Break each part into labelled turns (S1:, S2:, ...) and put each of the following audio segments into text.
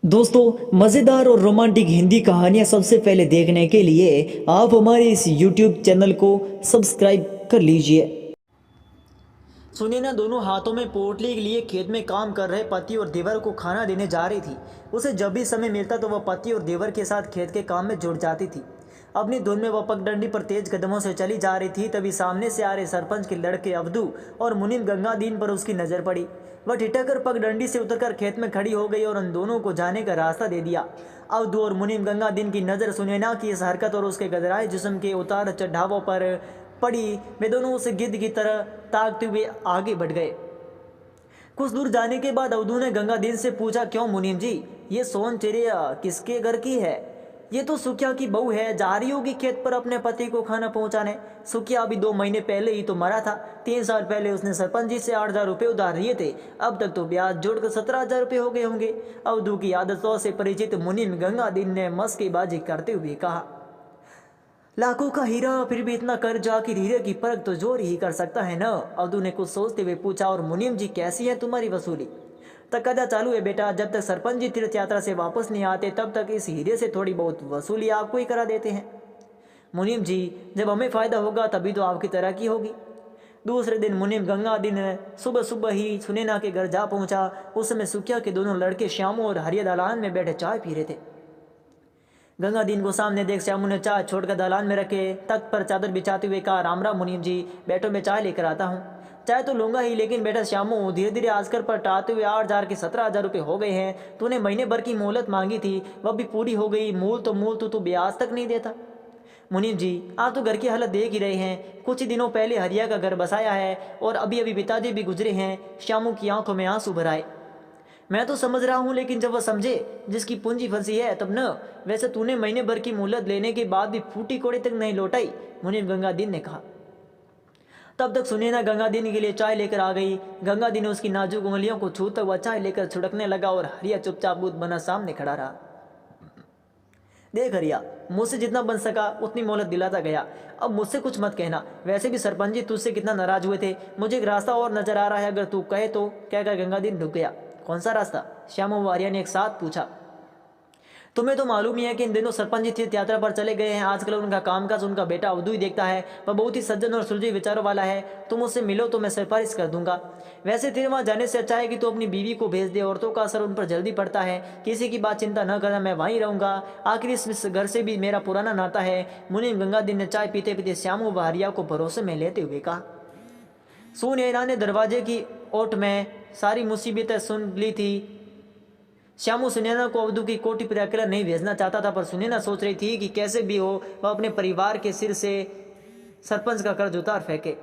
S1: दोस्तों, मज़ेदार और रोमांटिक हिंदी कहानियाँ सबसे पहले देखने के लिए आप हमारे इस YouTube चैनल को सब्सक्राइब कर लीजिए। सुनैना ना दोनों हाथों में पोटली लिए खेत में काम कर रहे पति और देवर को खाना देने जा रही थी। उसे जब भी समय मिलता तो वह पति और देवर के साथ खेत के काम में जुट जाती थी। अपनी धुन में वह पगडंडी पर तेज कदमों से चली जा रही थी, तभी सामने से आ रहे सरपंच के लड़के अब्दू और मुनीम गंगादीन पर उसकी नज़र पड़ी। वह ठिठक पगडंडी से उतरकर खेत में खड़ी हो गई और उन दोनों को जाने का रास्ता दे दिया। अब्दू और मुनीम गंगादीन की नज़र सुनैना की इस हरकत और उसके गदराए जिस्म के उतार चढ़ावों पर पड़ी। वे दोनों उसे गिद्ध की तरह ताकते हुए आगे बढ़ गए। कुछ दूर जाने के बाद अब्दू ने गंगादीन से पूछा, क्यों मुनीम जी, ये सोन चिड़िया किसके घर की है? ये तो सुखिया की बहू है, जा रही होगी खेत पर अपने पति को खाना पहुंचाने। सुखिया अभी 2 महीने पहले ही तो मरा था। 3 साल पहले उसने सरपंच जी से 8,000 रुपये उधार लिए थे। अब तक तो ब्याज जोड़कर 17,000 रुपये हो गए होंगे। अब्दू की आदतों से परिचित मुनीम गंगादीन ने मस्केबाजी करते हुए कहा, लाखों का हीरा फिर भी इतना कर्ज, आखिर हीरे की परख तो जोर ही कर सकता है ना? अब्दू ने कुछ सोचते हुए पूछा, और मुनीम जी कैसी है तुम्हारी वसूली? तकदा चालू है बेटा, जब तक सरपंच जी तीर्थ यात्रा से वापस नहीं आते तब तक इस हीरे से थोड़ी बहुत वसूली आपको ही करा देते हैं। मुनीम जी, जब हमें फायदा होगा तभी तो आपकी तरक्की होगी। दूसरे दिन मुनीम गंगादीन सुबह सुबह ही सुनैना के घर जा पहुंचा। उस समय सुखिया के दोनों लड़के श्यामू और हरिया दालान में बैठे चाय पी रहे थे। गंगादीन को सामने देख श्यामू ने चाय छोड़कर दालान में रखे तख्त पर चादर बिछाते हुए कहा, राम राम मुनीम जी, बैठो मैं चाय लेकर आता हूँ। चाय तो लूंगा ही, लेकिन बेटा श्यामू, धीरे धीरे आजकर पर टाते हुए 8,000 के 17,000 रुपये हो गए हैं। तूने महीने भर की मोहलत मांगी थी, वह भी पूरी हो गई। मूल तो तू ब्याज तक नहीं देता। मुनीम जी, आप तो घर की हालत देख ही रहे हैं। कुछ ही दिनों पहले हरिया का घर बसाया है और अभी अभी पिताजी भी गुजरे हैं। श्यामू की आंखों में आंसू भर आए। मैं तो समझ रहा हूँ, लेकिन जब वह समझे जिसकी पूंजी फंसी है तब न। वैसे तूने महीने भर की मोहलत लेने के बाद भी फूटी कोड़ी तक नहीं लौटाई, मुनीम गंगादीन ने कहा। तब तक सुनैना गंगादीन के लिए चाय लेकर आ गई। गंगादीन ने उसकी नाजुक उंगलियों को छूता हुआ चाय लेकर छिड़कने लगा और हरिया चुपचाप बूथ बना सामने खड़ा रहा। देख हरिया, मुझसे जितना बन सका उतनी मोहलत दिलाता गया। अब मुझसे कुछ मत कहना। वैसे भी सरपंच जी तुझसे कितना नाराज हुए थे। मुझे एक रास्ता और नजर आ रहा है, अगर तू कहे तो। कहकर गंगादीन रुक गया। कौन सा रास्ता? श्यामू व हरिया ने एक साथ पूछा। तुम्हें तो मालूम ही है कि इन दिनों सरपंच जी तीर्थ यात्रा पर चले गए हैं। आजकल उनका कामकाज उनका बेटा अब्दू ही देखता है। वह बहुत ही सज्जन और सुलझे विचारों वाला है। तुम उससे मिलो तो मैं सिफारिश कर दूंगा। वैसे तेरे वहाँ जाने से अच्छा है कि तू अपनी बीवी को भेज दे। औरतों का असर उन पर जल्दी पड़ता है। किसी की बात चिंता न करना, मैं वहीं रहूंगा। आखिर इस घर से भी मेरा पुराना नाता है। मुनीम गंगादीन ने चाय पीते पीते श्यामू व हरिया को भरोसे में लेते हुए कहा। सुनैना ने दरवाजे की ओट में सारी मुसीबतें सुन ली थी। श्यामू सुनैना को अब्दू की कोठी पर अकेला नहीं भेजना चाहता था, पर सुनैना सोच रही थी कि कैसे भी हो वह अपने परिवार के सिर से सरपंच का कर्ज उतार फेंके।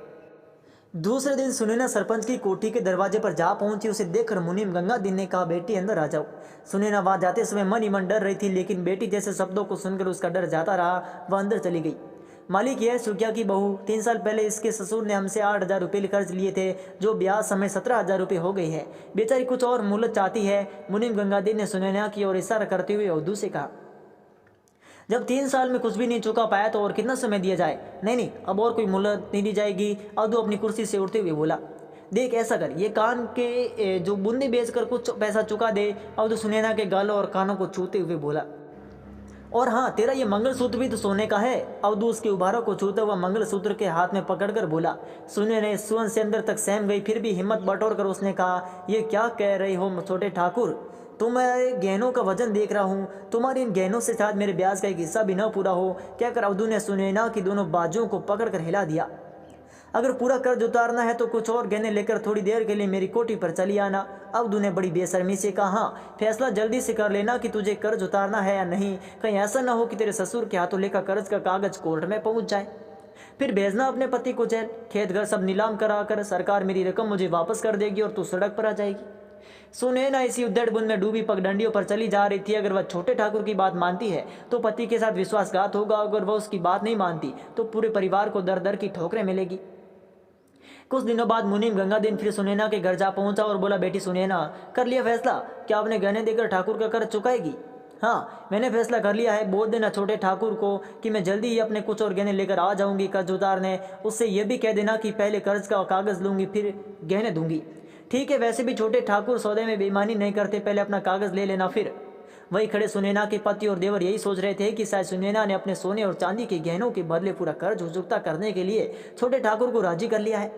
S1: दूसरे दिन सुनैना सरपंच की कोठी के दरवाजे पर जा पहुंची। उसे देखकर मुनीम गंगादीन ने कहा, बेटी अंदर आ जाओ। सुनैना वहां जाते समय मन ही मन डर रही थी, लेकिन बेटी जैसे शब्दों को सुनकर उसका डर जाता रहा। वह अंदर चली गई। मालिक, यह सुखिया की बहू। 3 साल पहले इसके ससुर ने हमसे 8,000 रुपये कर्ज लिए थे, जो ब्याज समय 17,000 रुपये हो गई है। बेचारी कुछ और मोहलत चाहती है। मुनीम गंगादीन ने सुनैना की ओर इशारा करते हुए उर्दू से कहा। जब 3 साल में कुछ भी नहीं चुका पाया तो और कितना समय दिया जाए? नहीं नहीं, अब और कोई मोहलत नहीं दी जाएगी। अब्दू अपनी कुर्सी से उठते हुए बोला। देख, ऐसा कर, ये कान के जो बूंदे बेचकर कुछ पैसा चुका दे। अब्दू सुनैना के गालों और कानों को छूते हुए बोला। और हाँ, तेरा ये मंगलसूत्र भी तो सोने का है। अब्दू उसके उभारों को छूता हुआ मंगलसूत्र के हाथ में पकड़कर बोला। सुने ने सुवन से अंदर तक सहम गई, फिर भी हिम्मत बटोर कर उसने कहा, ये क्या कह रही हो छोटे ठाकुर? तुम्हारे गहनों का वजन देख रहा हूँ। तुम्हारे इन गहनों से शायद मेरे ब्याज का एक हिस्सा भी न पूरा हो। कहकर अब्दू ने सुनैना की दोनों बाजुओं को पकड़कर हिला दिया। अगर पूरा कर्ज उतारना है तो कुछ और गहने लेकर थोड़ी देर के लिए मेरी कोठी पर चली आना। अब्दू ने बड़ी बेशर्मी से कहा। हाँ, फैसला जल्दी से कर लेना कि तुझे कर्ज उतारना है या नहीं। कहीं ऐसा ना हो कि तेरे ससुर के हाथों लेकर कर्ज का कागज कोर्ट में पहुंच जाए। फिर भेजना अपने पति को जेल। खेत घर सब नीलाम करा कर सरकार मेरी रकम मुझे वापस कर देगी और तू सड़क पर आ जाएगी। सुनैना इसी उद्दड़ बुन में डूबी पगडंडियों पर चली जा रही थी। अगर वह छोटे ठाकुर की बात मानती है तो पति के साथ विश्वासघात होगा। अगर वह उसकी बात नहीं मानती तो पूरे परिवार को दर दर की ठोकरें मिलेगी। कुछ दिनों बाद मुनीम गंगादीन फिर सुनैना के घर जा पहुंचा और बोला, बेटी सुनैना, कर लिया फैसला? क्या आपने गहने देकर ठाकुर का कर्ज चुकाएगी? हाँ, मैंने फैसला कर लिया है। बोल देना छोटे ठाकुर को कि मैं जल्दी ही अपने कुछ और गहने लेकर आ जाऊंगी कर्ज उतारने। उससे यह भी कह देना कि पहले कर्ज का कागज लूंगी फिर गहने दूंगी। ठीक है, वैसे भी छोटे ठाकुर सौदे में बेईमानी नहीं करते, पहले अपना कागज ले लेना फिर। वहीं खड़े सुनैना के पति और देवर यही सोच रहे थे कि शायद सुनैना ने अपने सोने और चांदी के गहनों के बदले पूरा कर्ज चुकता करने के लिए छोटे ठाकुर को राजी कर लिया है।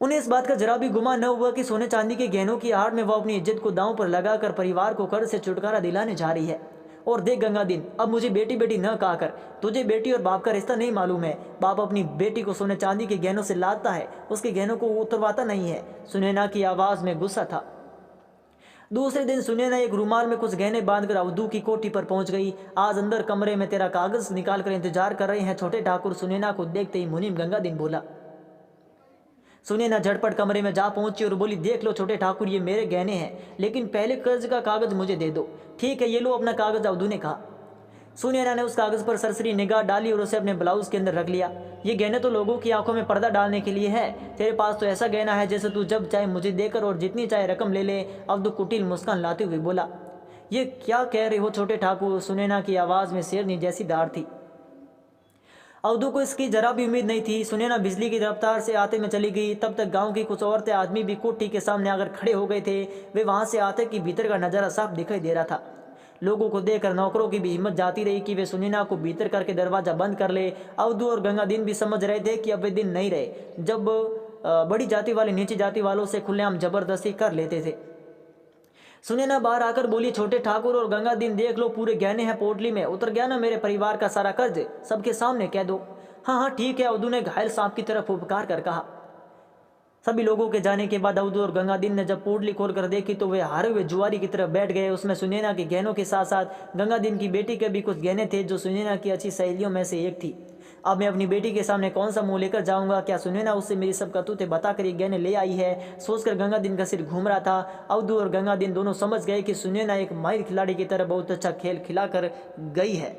S1: उन्हें इस बात का जरा भी गुमान न हुआ कि सोने चांदी के गहनों की आड़ में वो अपनी इज्जत को दांव पर लगाकर परिवार को कर्ज से छुटकारा दिलाने जा रही है। और देख गंगादीन, अब मुझे बेटी बेटी न कहा कर, तुझे बेटी और बाप का रिश्ता नहीं मालूम है। बाप अपनी बेटी को सोने चांदी के गहनों से लादता है, उसके गहनों को उतरवाता नहीं है। सुनैना की आवाज में गुस्सा था। दूसरे दिन सुनैना एक रुमाल में कुछ गहने बांधकर अवधू की कोठी पर पहुंच गई। आज अंदर कमरे में तेरा कागज निकाल कर इंतजार कर रहे हैं छोटे ठाकुर। सुनैना को देखते ही मुनीम गंगादीन बोला। सुनैना झटपट कमरे में जा पहुंची और बोली, देख लो छोटे ठाकुर, ये मेरे गहने हैं, लेकिन पहले कर्ज का कागज मुझे दे दो। ठीक है, ये लो अपना कागज, अवधू ने कहा। सुनैना ने उस कागज पर सरसरी निगाह डाली और उसे अपने ब्लाउज के अंदर रख लिया। ये गहने तो लोगों की आंखों में पर्दा डालने के लिए है, तेरे पास तो ऐसा गहना है जैसे तू जब चाहे मुझे देकर और जितनी चाहे रकम ले ले। अवधू कुटिल मुस्कान लाते हुए बोला। ये क्या कह रहे हो छोटे ठाकुर? सुनैना की आवाज में शेरनी जैसी धार थी। अवधू को इसकी जरा भी उम्मीद नहीं थी। सुनैना बिजली की रफ्तार से आते में चली गई। तब तक गांव की कुछ औरतें आदमी भी कोठी के सामने आकर खड़े हो गए थे। वे वहां से आते कि भीतर का नजारा साफ दिखाई दे रहा था। लोगों को देखकर नौकरों की भी हिम्मत जाती रही कि वे सुनैना को भीतर करके दरवाजा बंद कर ले। अवधू और गंगादीन भी समझ रहे थे कि अब वे दिन नहीं रहे जब बड़ी जाति वाले नीची जाति वालों से खुलेआम जबरदस्ती कर लेते थे। सुनैना बाहर आकर बोली, छोटे ठाकुर और गंगादीन, देख लो पूरे गहने हैं पोटली में, उतर गया ना मेरे परिवार का सारा कर्ज, सबके सामने कह दो। हाँ हाँ ठीक है, अवधू ने घायल सांप की तरफ उपकार कर कहा। सभी लोगों के जाने के बाद अवधू और गंगादीन ने जब पोटली खोल कर देखी तो वे हारे हुए जुआरी की तरफ बैठ गए। उसमें सुनैना के गहनों के साथ साथ गंगादीन की बेटी के भी कुछ गहने थे जो सुनैना की अच्छी सहेलियों में से एक थी। अब मैं अपनी बेटी के सामने कौन सा मुंह लेकर जाऊंगा? क्या सुनैना उससे मेरी सब करतूतें बताकर ये गहने ले आई है? सोचकर गंगादीन का सिर घूम रहा था। अवधू और गंगादीन दोनों समझ गए कि सुनैना एक माहिर खिलाड़ी की तरह बहुत अच्छा खेल खिलाकर गई है।